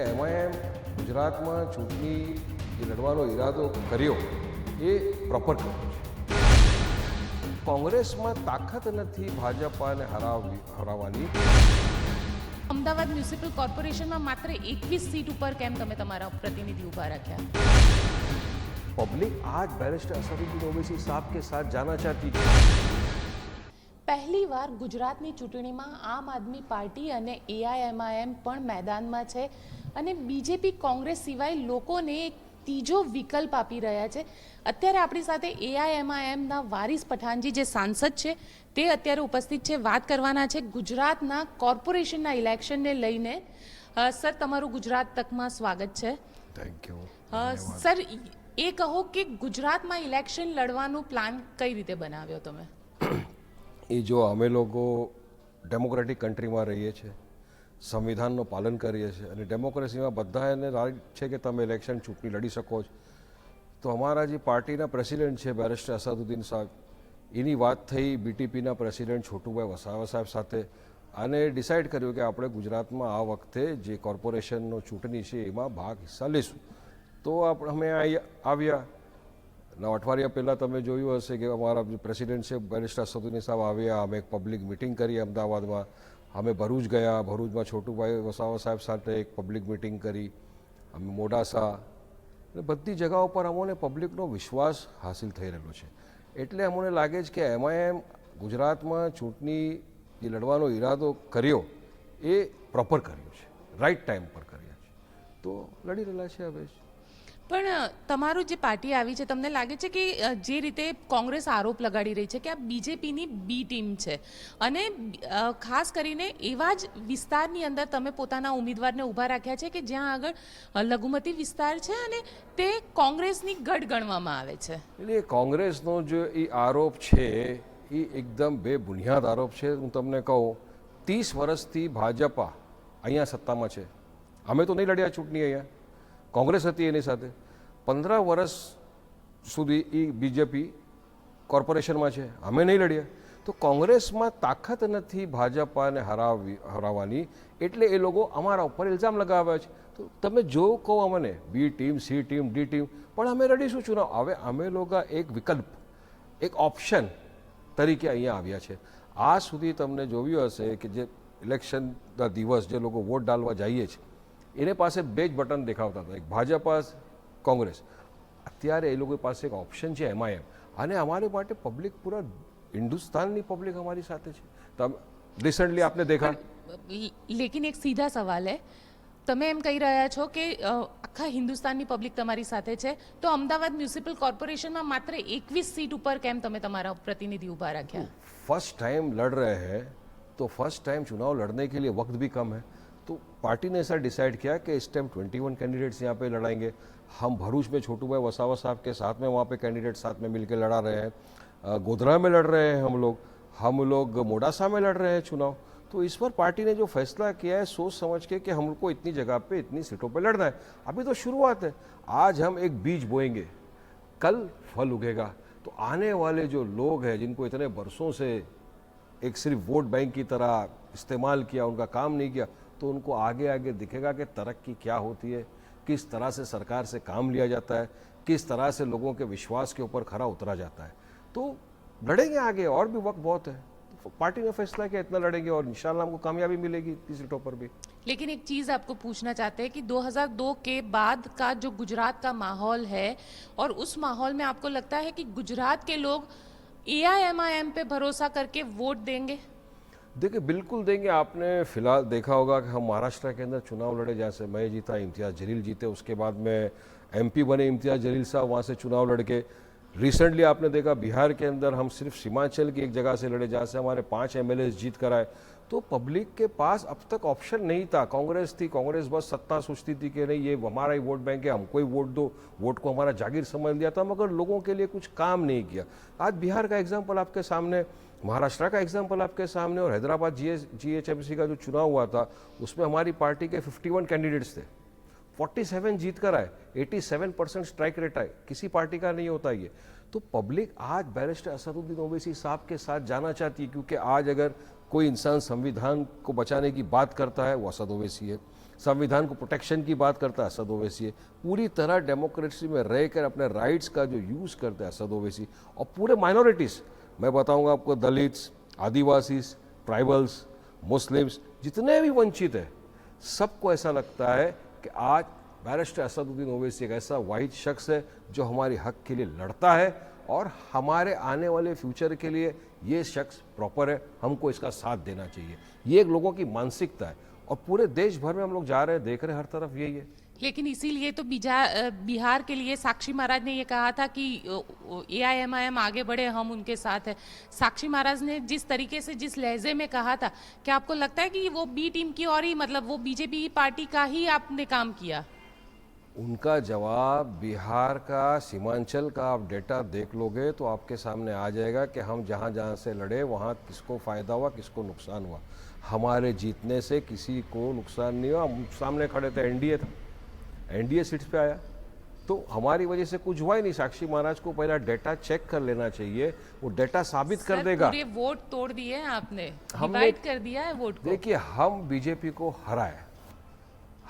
એમાં ગુજરાતમાં ચૂંટણી જે લડવાનો ઈરાદો કર્યો એ પ્રોપર કર્યો છે. કોંગ્રેસમાં તાકાત નથી ભાજપાને હરાવવાની. અમદાવાદ મ્યુનિસિપલ કોર્પોરેશનમાં માત્ર 21 સીટ ઉપર કેમ તમે તમારા પ્રતિનિધિ ઊભા રાખ્યા? પબ્લિક आज बैरिस्टर असदुद्दीन ओवैसी साहब के साथ जाना चाहती थी. પહેલીવાર ગુજરાતની ચૂંટણીમાં આમ આદમી પાર્ટી અને એઆઈએમઆઈએમ પણ મેદાનમાં છે અને બીજેપી કોંગ્રેસ સિવાય લોકોને એક ત્રીજો વિકલ્પ આપી રહ્યા છે. અત્યારે આપણી સાથે એઆઈએમઆઈએમના વારિસ પઠાણજી જે સાંસદ છે તે અત્યારે ઉપસ્થિત છે. વાત કરવાના છે ગુજરાતના કોર્પોરેશનના ઇલેક્શનને લઈને. સર, તમારું ગુજરાત તકમાં સ્વાગત છે. Thank you. સર, એ કહો કે ગુજરાતમાં ઇલેક્શન લડવાનો પ્લાન કઈ રીતે બનાવ્યો તમે? એ જો અમે લોકો ડેમોક્રેટિક કન્ટ્રીમાં રહીએ છીએ, સંવિધાનનું પાલન કરીએ છીએ અને ડેમોક્રેસીમાં બધાને રાઈટ છે કે તમે ઇલેક્શન ચૂંટણી લડી શકો છો. તો અમારા જે પાર્ટીના પ્રેસિડેન્ટ છે બેરિસ્ટર અસદુદ્દીન સાહેબ, એની વાત થઈ બીટીપીના પ્રેસિડેન્ટ છોટુભાઈ વસાવા સાહેબ સાથે અને ડિસાઇડ કર્યું કે આપણે ગુજરાતમાં આ વખતે જે કોર્પોરેશનનો ચૂંટણી છે એમાં ભાગ હિસ્સા લઈશું. તો અમે આવ્યા. અઠવાડિયા પહેલાં તમે જોયું હશે કે અમારા જે પ્રેસિડેન્ટ છે બેરિસ્ટર અસદુદ્દીન સાહેબ આવ્યા. અમે એક પબ્લિક મિટિંગ કરી અમદાવાદમાં. અમે ભરૂચ ગયા. ભરૂચમાં છોટુભાઈ વસાવા સાહેબ સાથે એક પબ્લિક મિટિંગ કરી. અમે મોડાસા અને બધી જગાઓ પર અમોને પબ્લિકનો વિશ્વાસ હાસિલ થઈ રહેલો છે. એટલે અમને લાગે છે કે એમાં ગુજરાતમાં ચૂંટણી જે લડવાનો ઈરાદો કર્યો એ પ્રોપર કર્યો છે, રાઈટ ટાઈમ પર કર્યા છે. તો લડી રહેલા છે હવે. પણ તમારું જે પાર્ટી આવી છે, તમને લાગે છે કે જે રીતે કોંગ્રેસ આરોપ લગાડી રહી છે કે આ બીજેપીની બી ટીમ છે અને ખાસ કરીને એવા જ વિસ્તારની અંદર તમે પોતાના ઉમેદવારને ઊભા રાખ્યા છે કે જ્યાં આગળ લઘુમતી વિસ્તાર છે અને તે કોંગ્રેસની ગઢ ગણવામાં આવે છે? એટલે કોંગ્રેસનો જે એ આરોપ છે એ એકદમ બેબુનિયાદ આરોપ છે. હું તમને કહું, 30 વર્ષથી ભાજપા અહીંયા સત્તામાં છે. અમે તો નહીં લડ્યા ચૂંટણી, અહીંયા કોંગ્રેસ હતી એની સાથે. 15 વર્ષ સુધી એ બીજેપી કોર્પોરેશનમાં છે, અમે નહીં લડ્યા. તો કોંગ્રેસમાં તાકાત નથી ભાજપાને હરાવવાની, એટલે એ લોકો અમારા ઉપર ઇલ્ઝામ લગાવ્યા છે. તો તમે જો કહો અમને B team, C team, D team, પણ અમે લડીશું ચુનાવ. હવે અમે લોકો એક વિકલ્પ, એક ઓપ્શન તરીકે અહીંયા આવ્યા છે. આ સુધી તમને જોયું હશે કે જે ઇલેક્શનના દિવસ જે લોકો વોટ ડાલવા જઈએ છે એને પાસે બે જ બટન દેખાવતા હતા, એક ભાજપા, કોંગ્રેસ. અત્યારે એ લોકો પાસે એક ઓપ્શન છે એમઆઈએમ, અને અમારી માટે પબ્લિક પૂરા હિન્દુસ્તાનની પબ્લિક અમારી સાથે છે. તમે રિસન્ટલી આપને દેખા. લેકિન એક સીધા સવાલ હે, તમે એમ કહી રહ્યા છો કે આખા હિન્દુસ્તાનની પબ્લિક તમારી સાથે છે, તો અમદાવાદ મ્યુનિસિપલ કોર્પોરેશનમાં માત્ર 21 સીટ ઉપર કેમ તમે તમારા પ્રતિનિધિ ઊભા રાખ્યા? फर्स्ट टाइम लड़ रहे हैं तो फर्स्ट टाइम चुनाव लड़ने के लिए वक्त भी कम है. तो पार्टी ने ऐसा डिसाइड किया कि इस टाइम 21 कैंडिडेट्स यहाँ पे लड़ाएंगे. हम भरूच में छोटूभाई वसावा साहब के साथ में वहाँ पे कैंडिडेट साथ में मिलकर लड़ा रहे हैं. गोधरा में लड़ रहे हैं हम लोग मोडासा में लड़ रहे हैं चुनाव. तो इस पर पार्टी ने जो फैसला किया है सोच समझ के कि हमको इतनी जगह पे इतनी सीटों पे लड़ना है. अभी तो शुरुआत है. आज हम एक बीज बोएंगे, कल फल उगेगा. तो आने वाले जो लोग हैं जिनको इतने बरसों से एक सिर्फ वोट बैंक की तरह इस्तेमाल किया, उनका काम नहीं किया, तो उनको आगे आगे दिखेगा कि तरक्की क्या होती है, किस तरह से सरकार से काम लिया जाता है, किस तरह से लोगों के विश्वास के ऊपर खरा उतरा जाता है. तो लड़ेंगे आगे, और भी वक्त बहुत है. तो पार्टी ने फैसला किया इतना लड़ेंगे और इंशाल्लाह हमको कामयाबी मिलेगी इतनी सीटों पर भी. लेकिन एक चीज़ आपको पूछना चाहते हैं कि 2002 के बाद का जो गुजरात का माहौल है, और उस माहौल में आपको लगता है कि गुजरात के लोग एआईएमआईएम पे भरोसा करके वोट देंगे? देखिए, बिल्कुल देंगे. आपने फिलहाल देखा होगा कि हम महाराष्ट्र के अंदर चुनाव लड़े, जैसे मैं जीता, इम्तियाज़ जलील जीते, उसके बाद में एमपी बने इम्तियाज़ जलील साहब, वहाँ से चुनाव लड़के. रिसेंटली आपने देखा बिहार के अंदर हम सिर्फ सीमांचल की एक जगह से लड़े, जहाँ से हमारे 5 एमएलए जीत कर आए. तो पब्लिक के पास अब तक ऑप्शन नहीं था. कांग्रेस थी, कांग्रेस बस सत्ता सोचती थी कि नहीं ये हमारा ही वोट बैंक है, हमको ही वोट दो, वोट को हमारा जागीर समझ लिया था, मगर लोगों के लिए कुछ काम नहीं किया. आज बिहार का एग्जाम्पल आपके सामने, महाराष्ट्र का एग्जाम्पल आपके सामने, और हैदराबाद जीएचएमसी का जो चुनाव हुआ था उसमें हमारी पार्टी के 51 कैंडिडेट्स थे, 47 जीत कर आए, 87% स्ट्राइक रेट आए. किसी पार्टी का नहीं होता ये. तो पब्लिक आज बैरिस्टर असदुद्दीन ओवैसी साहब के साथ जाना चाहती है, क्योंकि आज अगर कोई इंसान संविधान को बचाने की बात करता है वो असद ओवैसी है. संविधान को प्रोटेक्शन की बात करता है असद ओवैसी है, पूरी तरह डेमोक्रेसी में रहकर अपने राइट्स का जो यूज़ करते हैं असद ओवैसी, और पूरे माइनॉरिटीज़, मैं बताऊंगा आपको, दलित्स, आदिवासीज, ट्राइबल्स, मुस्लिम्स, जितने भी वंचित है, सबको ऐसा लगता है कि आज बैरिस्टर असदुद्दीन ओवैसी एक ऐसा वाहिद शख्स है जो हमारे हक के लिए लड़ता है और हमारे आने वाले फ्यूचर के लिए ये शख्स प्रॉपर है, हमको इसका साथ देना चाहिए। ये एक लोगों की मानसिकता है और पूरे देश भर में हम लोग जा रहे हैं, देख रहे हैं, हर तरफ यही है। लेकिन इसीलिए तो बिहार के लिए साक्षी महाराज ने ये कहा था कि AIMIM आगे बढ़े, हम उनके साथ हैं। साक्षी महाराज ने जिस तरीके से, जिस लहजे में कहा था, क्या आपको लगता है कि वो बी टीम की और ही, मतलब वो बीजेपी पार्टी का ही आपने काम किया? उनका जवाब बिहार का, सीमांचल का आप डेटा देख लोगे तो आपके सामने आ जाएगा कि हम जहाँ जहाँ से लड़े वहाँ किसको फ़ायदा हुआ, किसको नुकसान हुआ। हमारे जीतने से किसी को नुकसान नहीं हुआ। हम सामने खड़े थे, एनडीए था, एनडीए सीट्स पे आया, तो हमारी वजह से कुछ हुआ ही नहीं। साक्षी महाराज को पहला डेटा चेक कर लेना चाहिए, वो डेटा साबित कर देगा। पूरे वोट तोड़ दिए हैं आपने, हमने डिवाइड कर दिया है वोट को। देखिए, हम बीजेपी को हराए,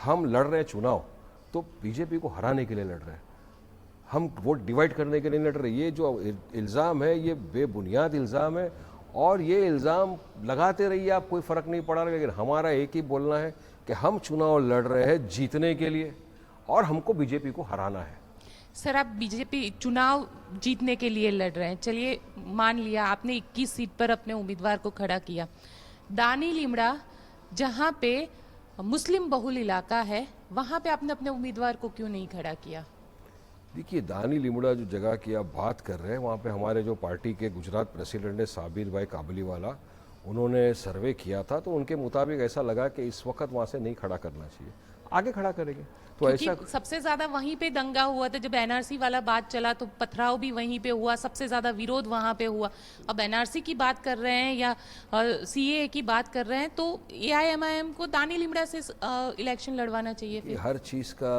हम लड़ रहे हैं चुनाव तो बीजेपी को हराने के लिए लड़ रहे हैं, हम वोट डिवाइड करने के लिए लड़ रहे हैं। ये जो इल्ज़ाम है ये बेबुनियाद इल्ज़ाम है और ये इल्ज़ाम लगाते रहिए आप, कोई फ़र्क नहीं पड़ा। लेकिन हमारा एक ही बोलना है कि हम चुनाव लड़ रहे हैं जीतने के लिए और हमको बीजेपी को हराना है। सर, आप बीजेपी चुनाव जीतने के लिए लड़ रहे हैं, चलिए मान लिया आपने 21 सीट पर अपने उम्मीदवार को खड़ा किया। दानी लीमड़ा जहाँ पे मुस्लिम बहुल इलाका है, वहाँ पे आपने अपने उम्मीदवार को क्यों नहीं खड़ा किया? देखिए, दानी लिमड़ा जो जगह की आप बात कर रहे हैं, वहाँ पे हमारे जो पार्टी के गुजरात प्रेसिडेंट है साबिर भाई काबलीवाला, उन्होंने सर्वे किया था तो उनके मुताबिक ऐसा लगा कि इस वक्त वहाँ से नहीं खड़ा करना चाहिए, आगे खड़ा करेंगे। तो ऐसा सबसे ज्यादा वहीं पे दंगा हुआ था जब NRC वाला बात चला, तो पथराव भी वहीं पे हुआ, सबसे ज्यादा विरोध वहां पे हुआ। अब NRC की बात कर रहे हैं या CAA की बात कर रहे हैं, तो AIMIM को दानी लिमड़ा से इलेक्शन लड़वाना चाहिए फिर। हर चीज़ का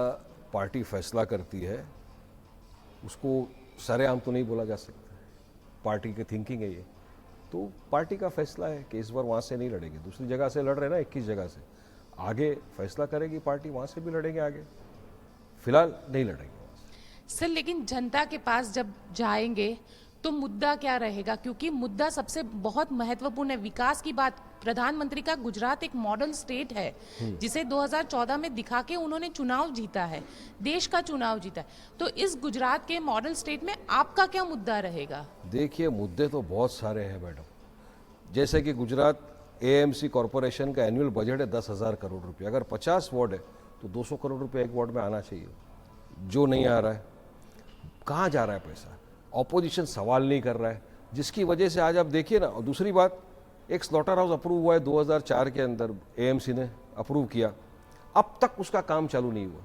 पार्टी फैसला करती है, उसको सरेआम तो नहीं बोला जा सकता, पार्टी की थिंकिंग है ये, तो पार्टी का फैसला है कि इस बार वहाँ से नहीं लड़ेंगे, दूसरी जगह से लड़ रहे हैं ना, 21 जगह से, आगे फैसला करेगी पार्टी, वहाँ से भी लड़ेंगे आगे, फिलहाल नहीं लड़ेंगे। सर, लेकिन जनता के पास जब जाएंगे तो मुद्दा क्या रहेगा? क्योंकि मुद्दा सबसे बहुत महत्वपूर्ण है। विकास की बात, प्रधानमंत्री का गुजरात एक मॉडल स्टेट है जिसे 2014 में दिखा के उन्होंने चुनाव जीता है, देश का चुनाव जीता है। तो इस गुजरात के मॉडल स्टेट में आपका क्या मुद्दा रहेगा? देखिए, मुद्दे तो बहुत सारे हैं मैडम। जैसे कि गुजरात AMC कॉरपोरेशन का एनुअल बजट है 10,000 करोड़ रुपये, अगर 50 वार्ड है तो 200 करोड़ रुपये एक वार्ड में आना चाहिए, जो नहीं आ रहा है। कहाँ जा रहा है पैसा? ऑपोजिशन सवाल नहीं कर रहा है, जिसकी वजह से आज आप देखिए ना। और दूसरी बात, एक स्लॉटर हाउस अप्रूव हुआ है 2004 के अंदर, AMC ने अप्रूव किया, अब तक उसका काम चालू नहीं हुआ।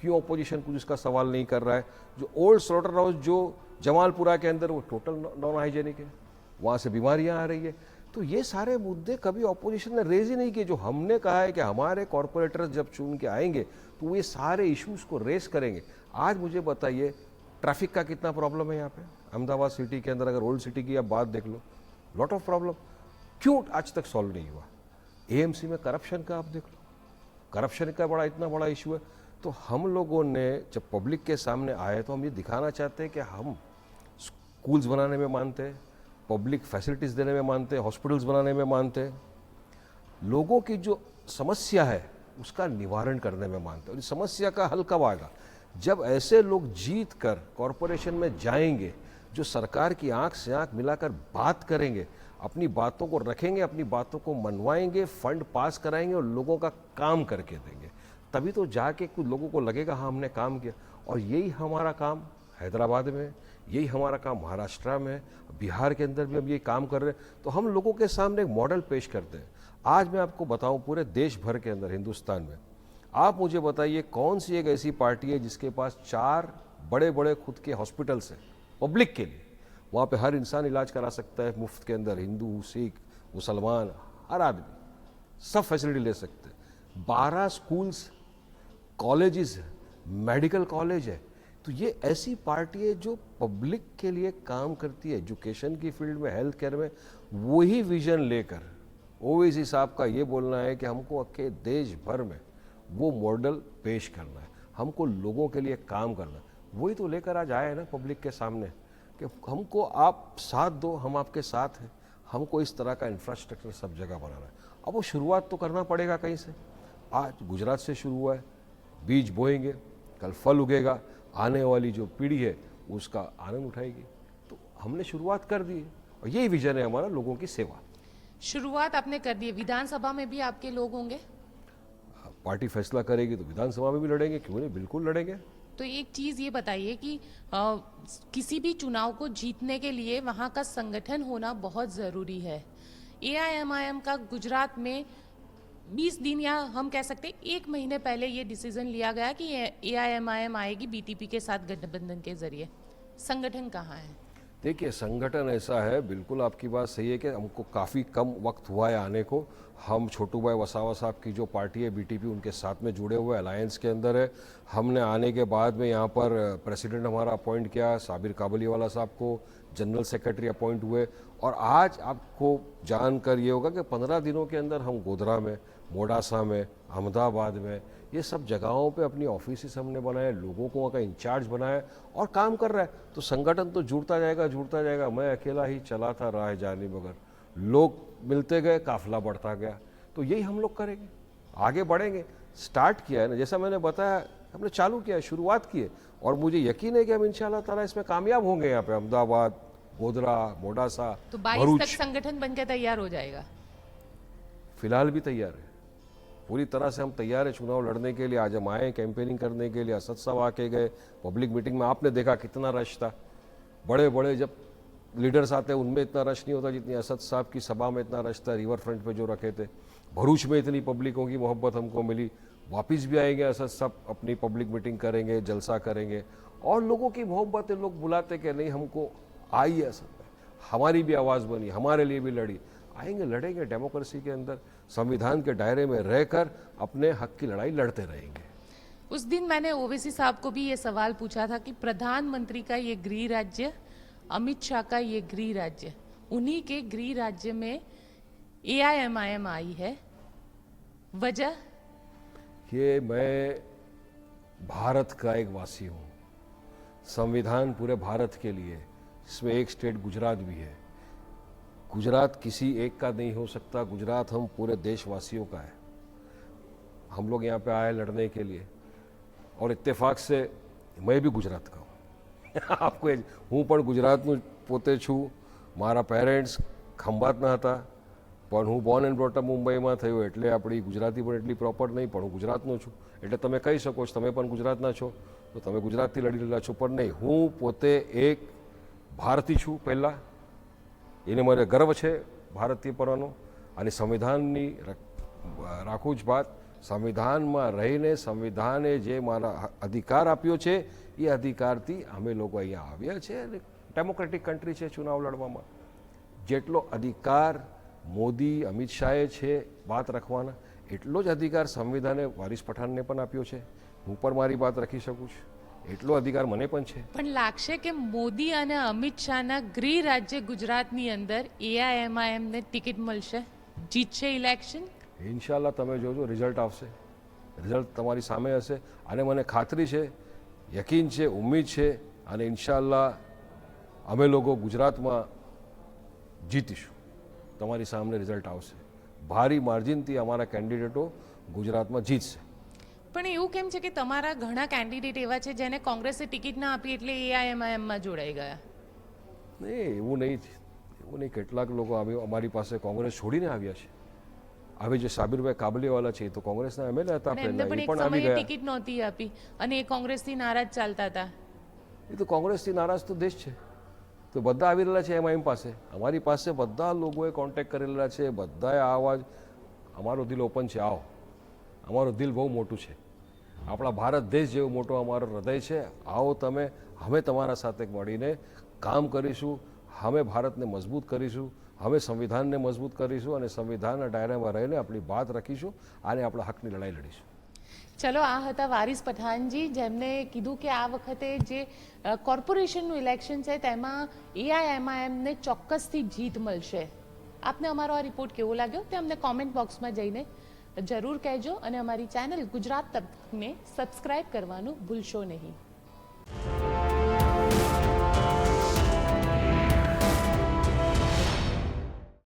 क्यों ऑपोजिशन कुछ इसका सवाल नहीं कर रहा है? जो ओल्ड स्लॉटर हाउस जो जमालपुरा के अंदर, वो टोटल नॉन हाइजेनिक है, वहाँ से बीमारियाँ आ रही है। तो ये सारे मुद्दे कभी ऑपोजिशन ने रेज ही नहीं किए। जो हमने कहा है कि हमारे कॉरपोरेटर्स जब चुन के आएंगे तो ये सारे इश्यूज को रेस करेंगे। आज मुझे बताइए, ट्रैफिक का कितना प्रॉब्लम है यहाँ पे अहमदाबाद सिटी के अंदर, अगर ओल्ड सिटी की आप बात देख लो, लॉट ऑफ प्रॉब्लम, क्यों आज तक सॉल्व नहीं हुआ? AMC में करप्शन का आप देख लो, करप्शन का बड़ा इतना बड़ा इशू है। तो हम लोगों ने जब पब्लिक के सामने आए तो हम ये दिखाना चाहते हैं कि हम स्कूल्स बनाने में मानते हैं, पब्लिक फैसिलिटीज़ देने में मानते हैं, हॉस्पिटल्स बनाने में मानते हैं, लोगों की जो समस्या है उसका निवारण करने में मानते हैं। और इस समस्या का हल कब आएगा? जब ऐसे लोग जीत कर कॉरपोरेशन में जाएंगे, जो सरकार की आंख से आंख मिलाकर बात करेंगे, अपनी बातों को रखेंगे, अपनी बातों को मनवाएंगे, फंड पास कराएंगे और लोगों का काम करके देंगे, तभी तो जाके कुछ लोगों को लगेगा हाँ हमने काम किया। और यही हमारा काम हैदराबाद में, यही हमारा काम महाराष्ट्र में, बिहार के अंदर भी हम ये काम कर रहे हैं। तो हम लोगों के सामने एक मॉडल पेश करते हैं। आज मैं आपको बताऊं, पूरे देश भर के अंदर, हिंदुस्तान में, आप मुझे बताइए कौन सी एक ऐसी पार्टी है जिसके पास 4 बड़े बड़े खुद के हॉस्पिटल्स हैं पब्लिक के लिए, वहाँ पे हर इंसान इलाज करा सकता है मुफ्त के अंदर, हिंदू, सिख, मुसलमान, हर आदमी सब फैसिलिटी ले सकते हैं। 12 स्कूल्स, कॉलेजेस, मेडिकल कॉलेज है। तो ये ऐसी पार्टी है जो पब्लिक के लिए काम करती है, एजुकेशन की फील्ड में, हेल्थ केयर में। वही विजन लेकर ओवैसी साहब का ये बोलना है कि हमको के देश भर में वो मॉडल पेश करना है, हमको लोगों के लिए काम करना है। वही तो लेकर आज आए हैं ना पब्लिक के सामने कि हमको आप साथ दो, हम आपके साथ हैं, हमको इस तरह का इंफ्रास्ट्रक्चर सब जगह बनाना है। अब वो शुरुआत तो करना पड़ेगा कहीं से। आज गुजरात से शुरू हुआ है, बीज बोएंगे, कल फल उगेगा, आने वाली जो पीढ़ी है उसका आनंद उठाएगी। तो हमने शुरुआत कर दी है और यही विजन है हमारा, लोगों की सेवा। शुरुआत आपने कर दी है, विधानसभा में भी आपके लोग होंगे? पार्टी फैसला करेगी तो विधानसभा में भी लड़ेंगे, क्यों नहीं, बिल्कुल लड़ेंगे। तो एक चीज ये बताइए कि किसी भी चुनाव को जीतने के लिए वहां का संगठन होना बहुत जरूरी है। एआईएमआईएम का गुजरात में 20 दिन या हम कह सकते हैं 1 महीने पहले ये डिसीजन लिया गया कि एआईएमआईएम आएगी बीटीपी के साथ गठबंधन के जरिए। संगठन कहाँ है? देखिए, संगठन ऐसा है, बिल्कुल आपकी बात सही है कि हमको काफ़ी कम वक्त हुआ है आने को। हम छोटू भाई वसावा साहब की जो पार्टी है बीटीपी, उनके साथ में जुड़े हुए अलायंस के अंदर है। हमने आने के बाद में यहाँ पर प्रेसिडेंट हमारा अपॉइंट किया, साबिर काबलीवाला साहब को जनरल सेक्रेटरी अपॉइंट हुए। और आज आपको जानकर ये होगा कि 15 दिनों के अंदर हम गोधरा में, मोडासा में, अहमदाबाद में, ये सब जगहों पे अपनी ऑफिस हमने बनाए, लोगों को वहाँ का इंचार्ज बनाया और काम कर रहा है। तो संगठन तो जुड़ता जाएगा, जुड़ता जाएगा। मैं अकेला ही चला था राह जाने मगर लोग मिलते गए, काफिला बढ़ता गया। तो यही हम लोग करेंगे, आगे बढ़ेंगे। स्टार्ट किया है ना, जैसा मैंने बताया, हमने चालू किया है, शुरुआत की है और मुझे यकीन है कि हम इंशाल्लाह ताला इसमें कामयाब होंगे। यहाँ पे अहमदाबाद, गोधरा, मोडासा, तो 22 तक संगठन बनकर तैयार हो जाएगा? फिलहाल भी तैयार है, पूरी तरह से हम तैयार हैं चुनाव लड़ने के लिए। आज हम आए कैंपेनिंग करने के लिए, असद साहब आके गए, पब्लिक मीटिंग में आपने देखा कितना रश था। बड़े बड़े जब लीडर्स आते हैं उनमें इतना रश नहीं होता जितनी असद साहब की सभा में इतना रश था। रिवर फ्रंट पे जो रखे थे, भरूच में इतनी पब्लिकों की मोहब्बत हमको मिली। वापस भी आएंगे असद साहब, अपनी पब्लिक मीटिंग करेंगे, जलसा करेंगे और लोगों की मोहब्बत है। लोग बुलाते कि नहीं, हमको आई है असद में, हमारी भी आवाज़ बनी, हमारे लिए भी लड़ी। आएंगे, लड़ेंगे, डेमोक्रेसी के अंदर संविधान के दायरे में रहकर अपने हक की लड़ाई लड़ते रहेंगे। उस दिन मैंने ओवैसी साहब को भी ये सवाल पूछा था कि प्रधानमंत्री का ये गृह राज्य, अमित शाह का ये गृह राज्य, उन्हीं के गृह राज्य में एआईएमआईएम आई है, वजह? ये मैं भारत का एक वासी हूँ, संविधान पूरे भारत के लिए, इसमें एक स्टेट गुजरात भी है। गुजरात किसी एक का नहीं हो सकता, गुजरात हम पूरे देशवासियों का है। हम लोग यहाँ पे आए लड़ने के लिए और इत्तेफाक से मैं भी गुजरात का हूँ। आपको હું પણ ગુજરાતનું પોતે છું, મારા પેરેન્ટ્સ ખંભાતના હતા, પણ હું બોર્ન એન્ડ બ્રોટ અપ મુંબઈમાં થયો એટલે આપણી ગુજરાતી પણ એટલી પ્રોપર નહીં, પણ હું ગુજરાતનો છું એટલે તમે કહી શકો છો તમે પણ ગુજરાતના છો તો તમે ગુજરાતથી લડી રહેલા છો, પણ નહીં, હું પોતે એક ભારતીય છું પહેલાં, એને મારે ગર્વ છે ભારતીય પરવાનો અને સંવિધાનની રાખું જ વાત। સંવિધાનમાં રહીને સંવિધાને જે મારા અધિકાર આપ્યો છે એ અધિકારથી અમે લોકો અહીંયા આવ્યા છે અને ડેમોક્રેટિક કન્ટ્રી છે ચુનાવ લડવામાં। જેટલો અધિકાર મોદી અમિત શાહે છે વાત રાખવાના, એટલો જ અધિકાર સંવિધાને વારિસ પઠાણને પણ આપ્યો છે। હું પણ મારી વાત રાખી શકું છું, એટલો અધિકાર મને પણ છે। પણ લાગશે કે મોદી અને અમિત શાહના ગૃહ રાજ્ય ગુજરાતની અંદર એઆઈએમઆઈએમ ને ટિકિટ મળશે, જીતશે ઇલેક્શન? ઇન્શાલ્લાહ તમે જોજો, રિઝલ્ટ આવશે, રિઝલ્ટ તમારી સામે હશે અને મને ખાતરી છે, યકીન છે, ઉમ્મીદ છે અને ઇન્શાલ્લાહ અમે લોકો ગુજરાતમાં જીતીશું। તમારી સામે રિઝલ્ટ આવશે, ભારી માર્જિનથી અમારા કેન્ડિડેટો ગુજરાતમાં જીતશે। પણ એવું કેમ છે કે તમારા ઘણા કેન્ડિડેટ એવા છે જેને કોંગ્રેસે ટિકિટ ના આપી એટલે એઆઈએમઆઈએમમાં જોડાઈ ગયા? નહીં, એવું નહીં, એવું નહીં। કેટલાક લોકો અમારી પાસે કોંગ્રેસ છોડીને આવ્યા છે। હવે જે સાબિરભાઈ કાબલીવાલા છે એ તો કોંગ્રેસના એમએલએ હતા એમને પહેલા, પણ એ એક પણ આવી સમયે ગયા। ટિકિટ નહોતી આપી અને એ કોંગ્રેસથી નારાજ ચાલતા હતા। એ તો કોંગ્રેસથી નારાજ તો દેશ છે, તો બધા આવી રહેલા છે એમઆઈએમ પાસે। અમારી પાસે બધા લોકોએ કોન્ટેક્ટ કરેલા છે, બધાએ આ અવાજ, અમારો દિલ ઓપન છે, આવો, અમારો દિલ બહુ મોટું છે, આપણા ભારત દેશ જેવો મોટો અમારો હૃદય છે, આવો તમે, અમે તમારા સાથે મળીને કામ કરીશું, અમે ભારતને મજબૂત કરીશું, અમે સંવિધાનને મજબૂત કરીશું અને સંવિધાનના દાયરામાં રહીને આપણી વાત રાખીશું અને આપણા હકની લડાઈ લડીશું। ચલો, આ હતા વારિસ પઠાણજી, જેમને કીધું કે આ વખતે જે કોર્પોરેશનનું ઇલેક્શન છે તેમાં એઆઈએમઆઈએમને ચોક્કસથી જીત મળશે। આપને અમારો આ રિપોર્ટ કેવો લાગ્યો તે અમને કોમેન્ટ બોક્સમાં જઈને જરૂર કહેજો અને અમારી ચેનલ ગુજરાત તકને સબસ્ક્રાઇબ કરવાનું ભૂલશો નહીં.